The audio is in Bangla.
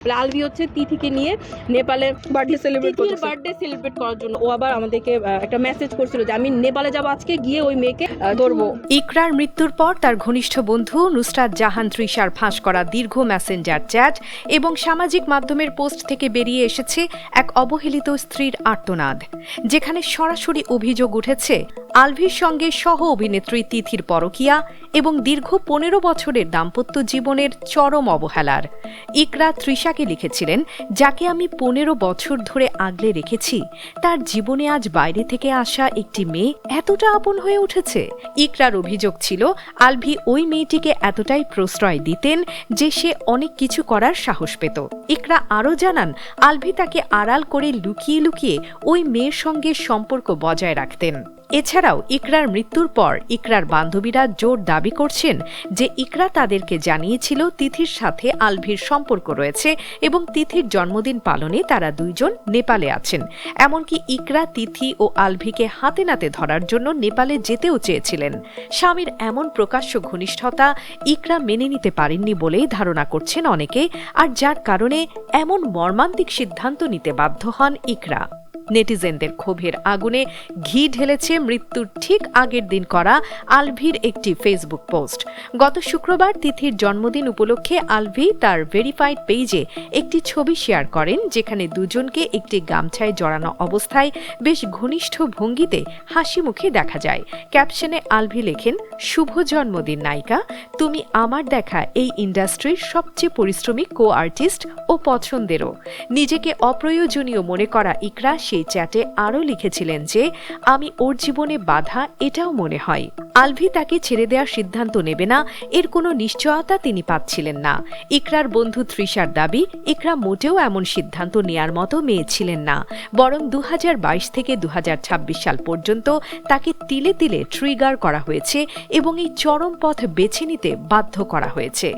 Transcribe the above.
আলভি হচ্ছে তিথিকে নিয়ে নেপালে বার্থডে সেলিব্রেট করার জন্য ও আবার আমাদেরকে একটা মেসেজ করছিল যে আমি নেপালে যাব, আজকে গিয়ে ওই মেয়েকে ধরবো। ইকরার মৃত্যুর পর তার ঘনিষ্ঠ বন্ধু নুসরাত জাহান তৃষার ফাঁস করা দীর্ঘ মেসেঞ্জার চ্যাট এবং সামাজিক মাধ্যমের পোস্ট থেকে বেরিয়ে এসেছে এক অবহেলিত স্ত্রীর আর্তনাদ, যেখানে সরাসরি অভিযোগ উঠেছে আলভির সঙ্গে সহ অভিনেত্রী তিথির পরকীয়া এবং দীর্ঘ 15 বছরের দাম্পত্য জীবনের চরম অবহেলার। ইকরা তৃষাকে লিখেছিলেন, যাকে আমি 15 বছর ধরে আগলে রেখেছি, তার জীবনে আজ বাইরে থেকে আসা একটি মেয়ে এতটা আপন হয়ে উঠেছে। ইকরার অভিযোগ ছিল আলভি ওই মেয়েটিকে এতটাই প্রশ্রয় দিতেন যে সে অনেক কিছু করার সাহস পেত। ইকরা আরও জানান, আলভি তাকে আড়াল করে লুকিয়ে লুকিয়ে ওই মেয়ের সঙ্গে সম্পর্ক বজায় রাখতেন। এছাড়াও ইকরার মৃত্যুর পর ইকরার বান্ধবীরা জোর দাবি করছেন যে ইকরা তাদেরকে জানিয়েছিল তিথির সাথে আলভির সম্পর্ক রয়েছে এবং তিথির জন্মদিন পালনে তারা দুইজন নেপালে আছেন। এমনকি ইকরা তিথি ও আলভিকে হাতে নাতে ধরার জন্য নেপালে যেতেও চেয়েছিলেন। স্বামীর এমন প্রকাশ্য ঘনিষ্ঠতা ইকরা মেনে নিতে পারেননি বলেই ধারণা করছেন অনেকে, আর যার কারণে এমন মর্মান্তিক সিদ্ধান্ত নিতে বাধ্য হন ইকরা। নেটিজেনদের ক্ষোভের আগুনে ঘি ঢেলেছে মৃত্যুর ঠিক আগের দিন করা আলভির একটি ফেসবুক পোস্ট। গত শুক্রবার তিথির জন্মদিন উপলক্ষে আলভি তার ভেরিফাইড পেজে একটি ছবি শেয়ার করেন, যেখানে দুজনকে একটি গামছায় জড়ানো অবস্থায় বেশ ঘনিষ্ঠ ভঙ্গিতে হাসি মুখে দেখা যায়। ক্যাপশনে আলভি লেখেন, শুভ জন্মদিন নায়িকা, তুমি আমার দেখা এই ইন্ডাস্ট্রির সবচেয়ে পরিশ্রমী কো আর্টিস্ট ও পছন্দেরও। নিজেকে অপ্রয়োজনীয় মনে করা ইকরা সেই চ্যাটে আরও লিখেছিলেন যে আমি ওর জীবনে বাধা এটাও মনে হয়। আলভি তাকে ছেড়ে দেওয়ার সিদ্ধান্ত নেবে না, এর কোনো নিশ্চয়তা তিনি পাচ্ছিলেন না। ইকরার বন্ধু তৃষার দাবি, ইকরা মোটেও এমন সিদ্ধান্ত নেয়ার মতো মেয়ে ছিলেন না, বরং 2022 থেকে 2026 সাল পর্যন্ত তাকে তিলে তিলে ট্রিগার করা হয়েছে এবং এই চরম পথ বেছে নিতে বাধ্য করা হয়েছে।